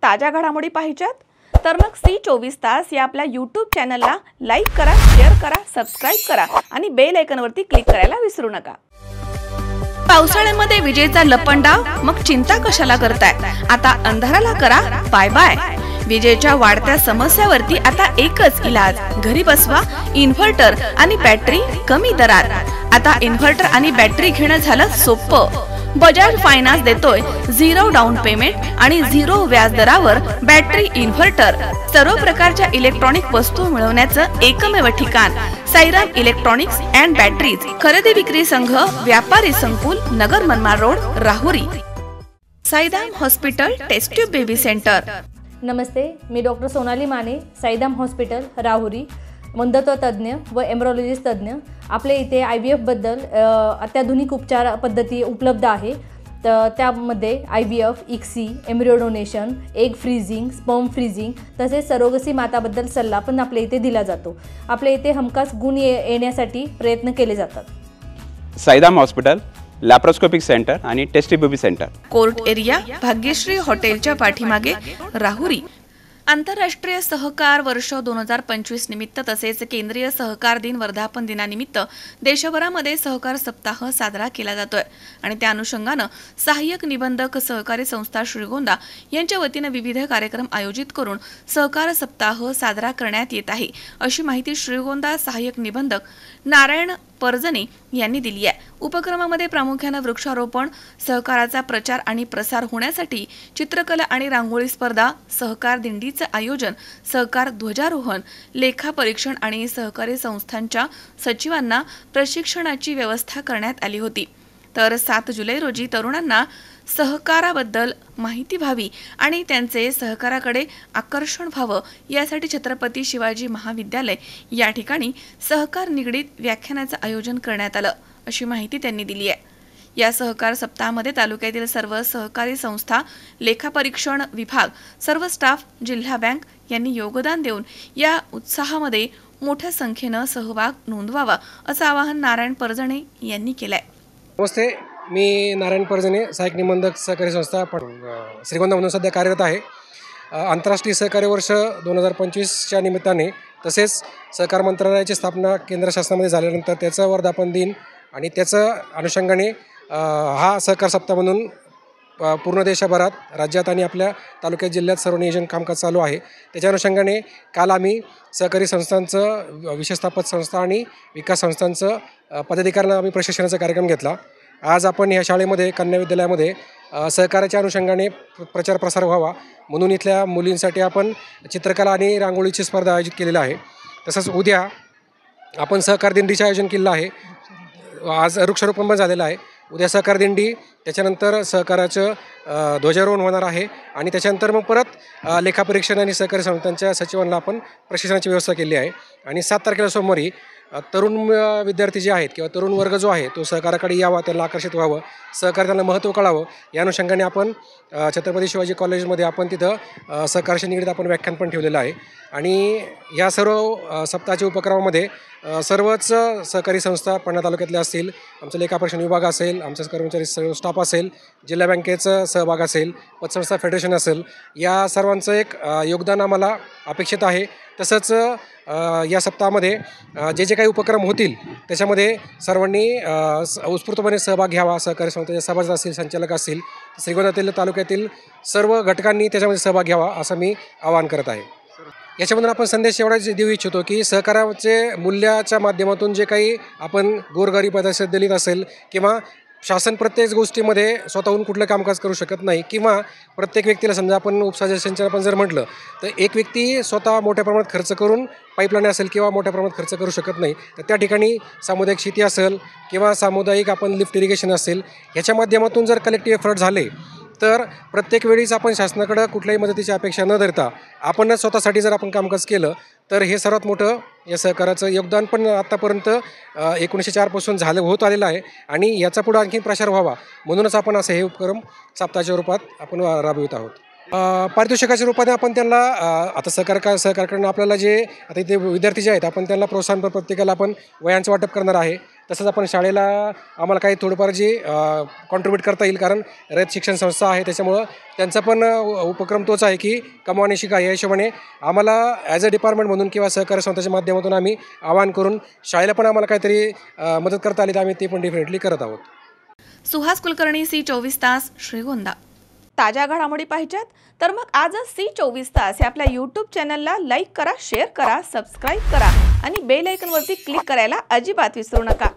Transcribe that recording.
ताज्या घडामोडी पाहिजेत तर मग C24 या आपल्या YouTube चॅनलला लाईक करा, शेअर करा, सबस्क्राइब करा आणि बेल आयकॉनवरती क्लिक करायला विसरू नका। पावसाळ्यामध्ये विजेचा लपंडाव, मग चिंता कशाला करताय? आता अंधाराला करा बाय बाय। विजेच्या वाढत्या समस्यावरती आता एकच इलाज, घरी बसवा इन्व्हर्टर आणि बॅटरी कमी दरात। आता इन्व्हर्टर आणि बॅटरी घेणं झालं सोपं। बजाज फायनान्स देतोय 0 डाऊन पेमेंट आणि 0 व्याज दरावर बॅटरी इन्व्हर्टर। सर्व प्रकारच्या इलेक्ट्रॉनिक वस्तू मिळवण्याचं एकमेव ठिकाण साईराम इलेक्ट्रॉनिक्स अँड बॅटरीज। खरेदी विक्री संघ, व्यापारी संकुल, Nagar Manmad road, Rahuri. Sairam hospital test tube baby centre. नमस्ते, मी डॉक्टर सोनाली माने, साईराम हॉस्पिटल राहुरी, मंदत्व तज्ञ व एम्ब्रॉलॉजिस्ट तज्ञ। आपल्या इथे IVF बद्दल अत्याधुनिक उपचार पद्धती उपलब्ध आहे। तर त्यामध्ये IVF, ICSI, embryo donation, egg freezing, sperm freezing तसेच सरोगसी माताबद्दल सल्ला पण आपल्या इथे दिला जातो। आपल्या इथे हमखास गुण येण्यासाठी प्रयत्न केले जातात। साईराम हॉस्पिटल लॅप्रोस्कोपिक सेंटर आणि test baby centre, court area, Bhagyashree हॉटेलच्या पाठीमागे, राहुरी। आंतरराष्ट्रीय सहकार वर्ष 2025 निमित्त तसेच केंद्रीय सहकार दिन वर्धापन दिनानिमित्त देशभरामध्ये सहकार सप्ताह साजरा केला जातोय आणि त्या अनुषंगानं सहाय्यक निबंधक सहकारी संस्था श्रीगोंदा यांच्या वतीनं विविध कार्यक्रम आयोजित करून सहकार सप्ताह साजरा करण्यात येत आहे, अशी माहिती श्रीगोंदा सहाय्यक निबंधक नारायण परजने यांनी दिली आहे। उपक्रमामध्ये प्रामुख्याने वृक्षारोपण, सहकाराचा प्रचार आणि प्रसार होण्यासाठी चित्रकला आणि रांगोळी स्पर्धा, सहकार दिंडीचे आयोजन, सहकार ध्वजारोहण, लेखा परीक्षण आणि सहकारी संस्थांच्या सचिवांना प्रशिक्षणाची व्यवस्था करण्यात आली होती। तर 7 जुलै रोजी तरुणांना सहकाराबद्दल माहिती व्हावी आणि त्यांचे सहकाराकडे आकर्षण व्हावं यासाठी छत्रपती शिवाजी महाविद्यालय या ठिकाणी सहकार निगडीत व्याख्यानाचं आयोजन करण्यात आलं, अशी माहिती त्यांनी दिली आहे। या सहकार सप्ताहामध्ये तालुक्यातील सर्व सहकारी संस्था, लेखापरीक्षण विभाग, सर्व स्टाफ, जिल्हा बँक यांनी योगदान देऊन या उत्साहामध्ये मोठ्या संख्येनं सहभाग नोंदवावा, असं आवाहन नारायण परजणे यांनी केलंय। नमस्ते, मी नारायण परजणे, सहाय्यक निबंधक सहकारी संस्था श्रीगोंदामधून सध्या कार्यरत आहे। आंतरराष्ट्रीय सहकारी वर्ष 2025च्या निमित्ताने तसेच सहकार मंत्रालयाची स्थापना केंद्र शासनामध्ये झाल्यानंतर त्याचं वर्धापन दिन आणि त्याचं अनुषंगाने हा सहकार सप्ताह म्हणून पूर्ण देशभरात, राज्यात आणि आपल्या तालुक्यात, जिल्ह्यात सर्व नियोजन कामकाज चालू आहे। त्याच्या अनुषंगाने काल आम्ही सहकारी संस्थांचं, विशेषस्थापक संस्था आणि विकास संस्थांचं पदाधिकाऱ्यांना आम्ही प्रशिक्षणाचा कार्यक्रम घेतला। आज आपण ह्या शाळेमध्ये, कन्या विद्यालयामध्ये सहकाराच्या अनुषंगाने प्रचार प्रसार व्हावा म्हणून इथल्या मुलींसाठी आपण चित्रकला आणि रांगोळीची स्पर्धा आयोजित केलेली आहे। तसंच उद्या आपण सहकार दिंडीचे आयोजन केलेलं आहे। आज वृक्षारोपण पण झालेलं आहे। उद्या सहकार दिंडी, त्याच्यानंतर सहकाराचं ध्वजारोहण होणार आहे आणि त्याच्यानंतर मग परत लेखापरीक्षण आणि सहकारी संस्थांच्या सचिवांना आपण प्रशिक्षणाची व्यवस्था केली आहे। आणि 7 तारखेला सोमवारी तरुण विद्यार्थी जे आहेत किंवा तरुण वर्ग जो आहे तो सहकाराकडे यावा, त्यांना आकर्षित व्हावं, सहकार त्यांना महत्त्व कळावं या अनुषंगाने आपण छत्रपती शिवाजी कॉलेजमध्ये आपण तिथं सहकाराशी निगडीत आपण व्याख्यान पण ठेवलेलं आहे। आणि या सर्व सप्ताहाच्या उपक्रमामध्ये सर्वच सहकारी संस्था पणा तालुक्यातल्या असतील, आमचं लेखापरीक्षण विभाग असेल, आमचा कर्मचारी सर्व स्टाफ असेल, जिल्हा बँकेचं सहभाग असेल, पतसंस्था फेडरेशन असेल, या सर्वांचं एक योगदान आम्हाला अपेक्षित आहे। तसंच या सप्ताहामध्ये जे काही उपक्रम होतील त्याच्यामध्ये सर्वांनी उत्स्फूर्तपणे सहभाग घ्यावा। सहकारी संस्थेचे सभासद असतील, संचालक असतील, श्रीगोंदा तालुक्यातील सर्व घटकांनी त्याच्यामध्ये सहभाग घ्यावा असं मी आवाहन करत आहे। याच्यामधून आपण संदेश एवढाच देऊ इच्छितो की सहकाराचे मूल्याच्या माध्यमातून जे काही आपण गोरगरिबांना दिलीत असेल किंवा शासन प्रत्येक गोष्टीमध्ये स्वतःहून कुठलं कामकाज करू शकत नाही किंवा प्रत्येक व्यक्तीला समजा आपण उपसा सिंचन आपण जर म्हटलं तर एक व्यक्ती स्वतः मोठ्या प्रमाणात खर्च करून पाईपलाईन असेल किंवा मोठ्या प्रमाणात खर्च करू शकत नाही। तर त्या ठिकाणी सामुदायिक शेती असेल किंवा सामुदायिक आपण लिफ्ट इरिगेशन असेल ह्याच्या माध्यमातून जर कलेक्टिव्ह एफर्ट झाले तर प्रत्येक वेळीच आपण शासनाकडे कुठल्याही मदतीची अपेक्षा न धरता आपणच स्वतःसाठी जर आपण कामकाज केलं तर हे सर्वात मोठं या सहकाराचं योगदान पण आतापर्यंत 1904 पासून होत आलेलं आहे आणि याचा पुढे आणखी प्रसार व्हावा म्हणूनच आपण असं हे उपक्रम सप्ताहाच्या रूपात आपण राबवित आहोत। पारितोषिकाच्या रूपाने आपण त्यांना आता सहकारकडून आपल्याला जे आता इथे विद्यार्थी जे आहेत आपण त्यांना प्रोत्साहन प्रत्येकाला आपण वयांचं वाटप करणार आहे। तसंच आपण शाळेला आम्हाला काही थोडंफार जे कॉन्ट्रीब्यूट करता येईल, कारण रयत शिक्षण संस्था आहे त्याच्यामुळं त्यांचा पण उपक्रम तोच आहे की कमवा आणि शिका. या हिशोबाने आम्हाला ॲज अ डिपार्टमेंट म्हणून किंवा सहकारी संस्थेच्या माध्यमातून आम्ही आवाहन करून शाळेला पण आम्हाला काहीतरी मदत करता आली तर आम्ही ते पण डेफिनेटली करत आहोत. सुहास कुलकर्णी, C24 श्रीगोंदा. ताज्या घडामोडी पाहिजेत तर मग आजच C24 हे आपल्या यूट्यूब चॅनलला लाईक करा, शेअर करा, सबस्क्राईब करा आणि बेल आयकॉनवरती क्लिक करायला अजिबात विसरू नका.